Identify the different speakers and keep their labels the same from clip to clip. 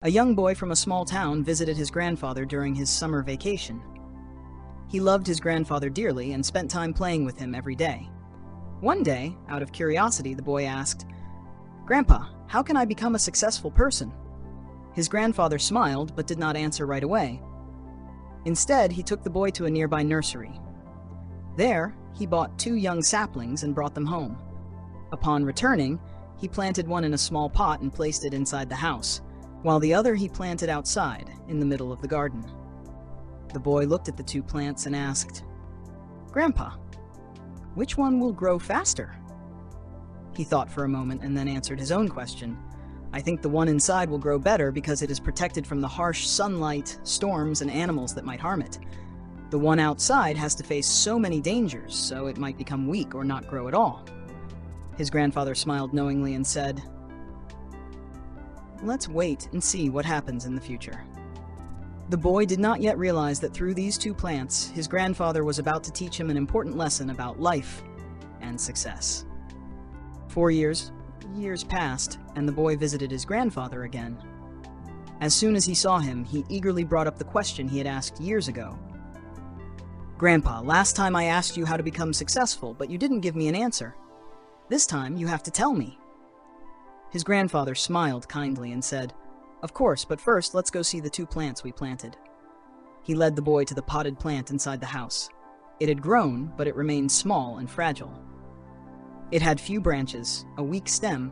Speaker 1: A young boy from a small town visited his grandfather during his summer vacation. He loved his grandfather dearly and spent time playing with him every day. One day, out of curiosity, the boy asked, "Grandpa, how can I become a successful person?" His grandfather smiled but did not answer right away. Instead, he took the boy to a nearby nursery. There, he bought 2 young saplings and brought them home. Upon returning, he planted one in a small pot and placed it inside the house, while the other he planted outside, in the middle of the garden. The boy looked at the 2 plants and asked, "Grandpa, which one will grow faster?" He thought for a moment and then answered his own question. "I think the one inside will grow better because it is protected from the harsh sunlight, storms, and animals that might harm it. The one outside has to face so many dangers, so it might become weak or not grow at all." His grandfather smiled knowingly and said, "Let's wait and see what happens in the future." The boy did not yet realize that through these 2 plants, his grandfather was about to teach him an important lesson about life and success. 4 years passed, and the boy visited his grandfather again. As soon as he saw him, he eagerly brought up the question he had asked years ago. "Grandpa, last time I asked you how to become successful, but you didn't give me an answer. This time, you have to tell me." His grandfather smiled kindly and said, "Of course, but first let's go see the 2 plants we planted." He led the boy to the potted plant inside the house. It had grown, but it remained small and fragile. It had few branches, a weak stem,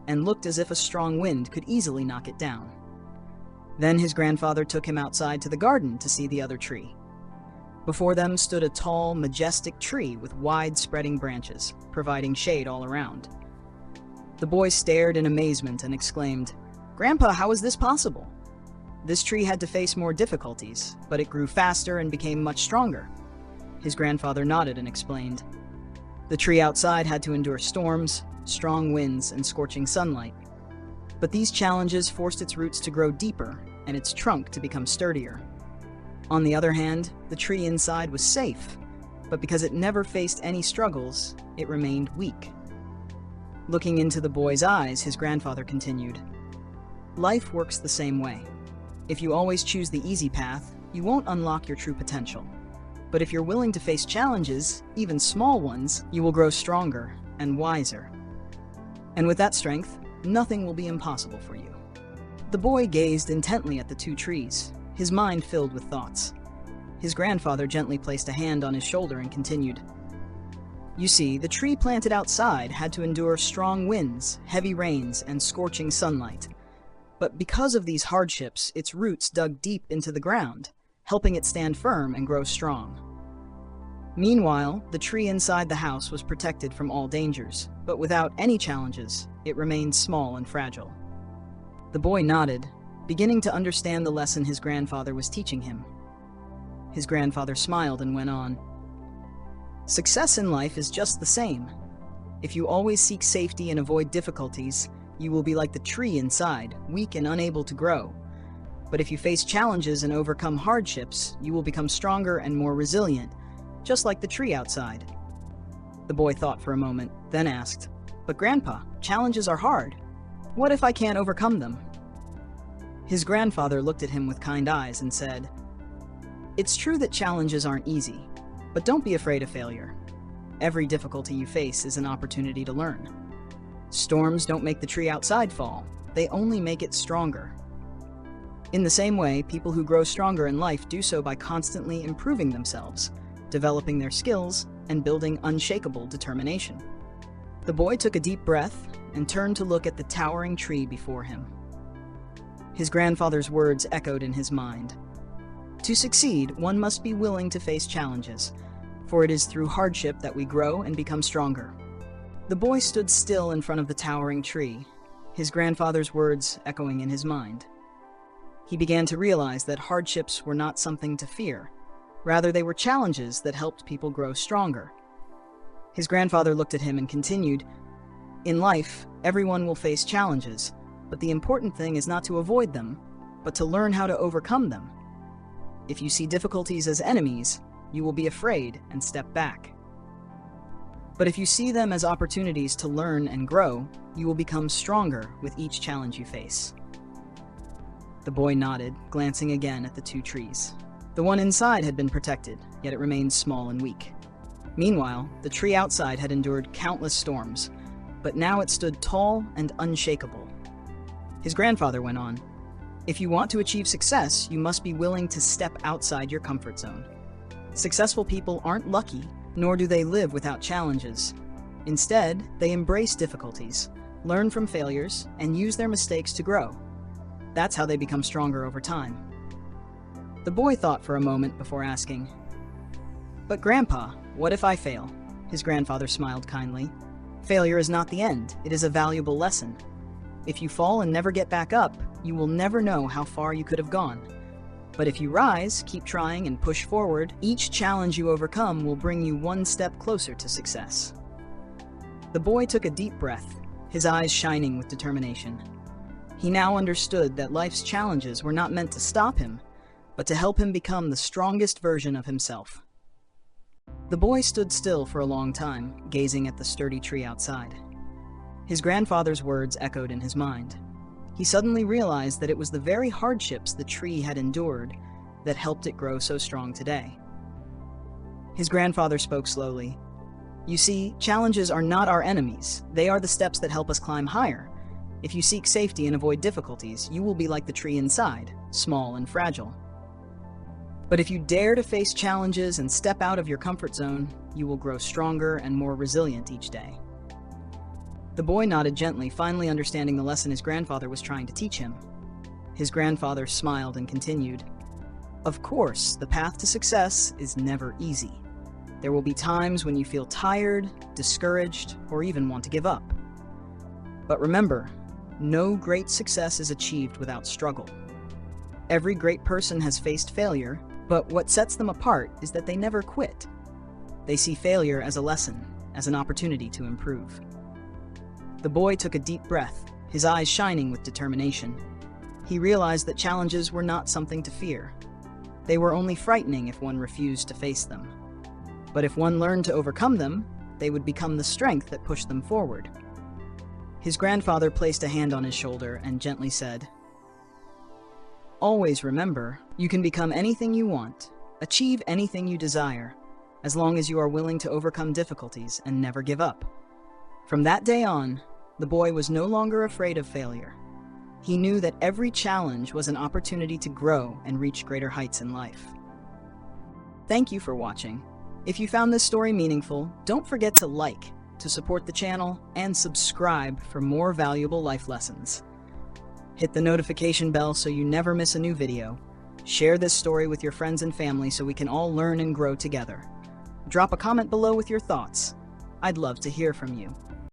Speaker 1: and looked as if a strong wind could easily knock it down. Then his grandfather took him outside to the garden to see the other tree. Before them stood a tall, majestic tree with wide spreading branches, providing shade all around. The boy stared in amazement and exclaimed, "Grandpa, how is this possible?" This tree had to face more difficulties, but it grew faster and became much stronger. His grandfather nodded and explained. The tree outside had to endure storms, strong winds, and scorching sunlight. But these challenges forced its roots to grow deeper and its trunk to become sturdier. On the other hand, the tree inside was safe, but because it never faced any struggles, it remained weak. Looking into the boy's eyes, his grandfather continued, "Life works the same way. If you always choose the easy path, you won't unlock your true potential. But if you're willing to face challenges, even small ones, you will grow stronger and wiser. And with that strength, nothing will be impossible for you." The boy gazed intently at the 2 trees, his mind filled with thoughts. His grandfather gently placed a hand on his shoulder and continued, "You see, the tree planted outside had to endure strong winds, heavy rains, and scorching sunlight. But because of these hardships, its roots dug deep into the ground, helping it stand firm and grow strong. Meanwhile, the tree inside the house was protected from all dangers, but without any challenges, it remained small and fragile." The boy nodded, beginning to understand the lesson his grandfather was teaching him. His grandfather smiled and went on, "Success in life is just the same. If you always seek safety and avoid difficulties, you will be like the tree inside, weak and unable to grow. But if you face challenges and overcome hardships, you will become stronger and more resilient, just like the tree outside." The boy thought for a moment, then asked, "But Grandpa, challenges are hard. What if I can't overcome them?" His grandfather looked at him with kind eyes and said, "It's true that challenges aren't easy, but don't be afraid of failure. Every difficulty you face is an opportunity to learn. Storms don't make the tree outside fall, they only make it stronger." In the same way, people who grow stronger in life do so by constantly improving themselves, developing their skills, and building unshakable determination. The boy took a deep breath and turned to look at the towering tree before him. His grandfather's words echoed in his mind. To succeed, one must be willing to face challenges, for it is through hardship that we grow and become stronger. The boy stood still in front of the towering tree, his grandfather's words echoing in his mind. He began to realize that hardships were not something to fear. Rather, they were challenges that helped people grow stronger. His grandfather looked at him and continued, "In life, everyone will face challenges, but the important thing is not to avoid them, but to learn how to overcome them. If you see difficulties as enemies, you will be afraid and step back. But if you see them as opportunities to learn and grow, you will become stronger with each challenge you face." The boy nodded, glancing again at the two trees. The one inside had been protected, yet it remained small and weak. Meanwhile, the tree outside had endured countless storms, but now it stood tall and unshakable. His grandfather went on, "If you want to achieve success, you must be willing to step outside your comfort zone. Successful people aren't lucky, nor do they live without challenges. Instead, they embrace difficulties, learn from failures, and use their mistakes to grow. That's how they become stronger over time." The boy thought for a moment before asking, "But Grandpa, what if I fail?" His grandfather smiled kindly. "Failure is not the end, it is a valuable lesson. If you fall and never get back up, you will never know how far you could have gone. But if you rise, keep trying, and push forward, each challenge you overcome will bring you one step closer to success." The boy took a deep breath, his eyes shining with determination. He now understood that life's challenges were not meant to stop him, but to help him become the strongest version of himself. The boy stood still for a long time, gazing at the sturdy tree outside. His grandfather's words echoed in his mind. He suddenly realized that it was the very hardships the tree had endured that helped it grow so strong today. His grandfather spoke slowly. "You see, challenges are not our enemies. They are the steps that help us climb higher. If you seek safety and avoid difficulties, you will be like the tree inside, small and fragile. But if you dare to face challenges and step out of your comfort zone, you will grow stronger and more resilient each day." The boy nodded gently, finally understanding the lesson his grandfather was trying to teach him. His grandfather smiled and continued, "Of course, the path to success is never easy. There will be times when you feel tired, discouraged, or even want to give up. But remember, no great success is achieved without struggle. Every great person has faced failure, but what sets them apart is that they never quit. They see failure as a lesson, as an opportunity to improve." The boy took a deep breath, his eyes shining with determination. He realized that challenges were not something to fear. They were only frightening if one refused to face them. But if one learned to overcome them, they would become the strength that pushed them forward. His grandfather placed a hand on his shoulder and gently said, "Always remember, you can become anything you want, achieve anything you desire, as long as you are willing to overcome difficulties and never give up." From that day on, the boy was no longer afraid of failure. He knew that every challenge was an opportunity to grow and reach greater heights in life. Thank you for watching. If you found this story meaningful, don't forget to like, to support the channel, and subscribe for more valuable life lessons. Hit the notification bell so you never miss a new video. Share this story with your friends and family so we can all learn and grow together. Drop a comment below with your thoughts. I'd love to hear from you.